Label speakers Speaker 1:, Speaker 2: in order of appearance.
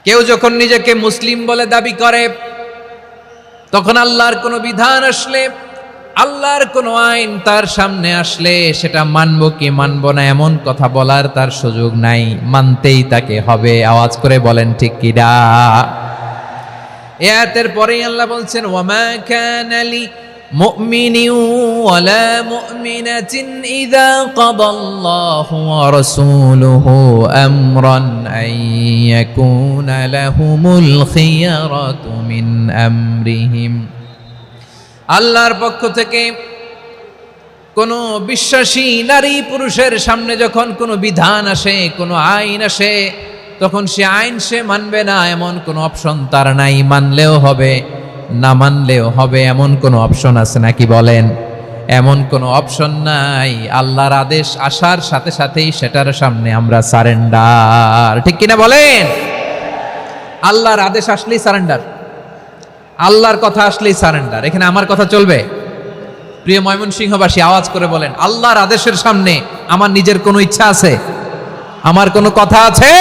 Speaker 1: কেউ যখন নিজেকে মুসলিম বলে দাবি করে, তখন আল্লাহর কোনো বিধান আসলে, আল্লাহর কোনো আইন তার সামনে আসলে সেটা মানবো কি মানবো না এমন কথা বলার তার সুযোগ নাই, মানতেই তাকে হবে। আওয়াজ করে বলেন ঠিক কিনা? এই আয়াতের পরেই আল্লাহ বলছেন, ওয়ামা কানা লি মুমিনিন ওয়ালা মুমিনাতিন ইযা কাদাল্লাহু ওয়া রাসূলুহু আমরান আন ইয়াকুনা লাহুমুল খিয়ারাতু মিন আমরিহিম। আল্লাহর পক্ষ থেকে কোনো বিশ্বাসী নারী পুরুষের সামনে যখন কোনো বিধান আসে, কোনো আইন আসে, তখন সে আইন সে মানবে না এমন কোনো অপশন তার নাই। মানলেও হবে, না মানলেও হবে, এমন কোনো অপশন আছে নাকি বলেন? এমন কোনো অপশন নাই। আল্লাহর আদেশ আসার সাথে সাথেই সেটার সামনে আমরা সারেন্ডার। ঠিক কিনা বলেন? আল্লাহর আদেশ আসলেই সারেন্ডার, আল্লাহর কথা আসলেই সারেন্ডার। এখানে আমার কথা চলবে? প্রিয় ময়মনসিংহবাসী, আওয়াজ করে বলেন, আল্লাহর আদেশের সামনে আমার নিজের কোনো ইচ্ছা আছে? আমার কোনো কথা আছে?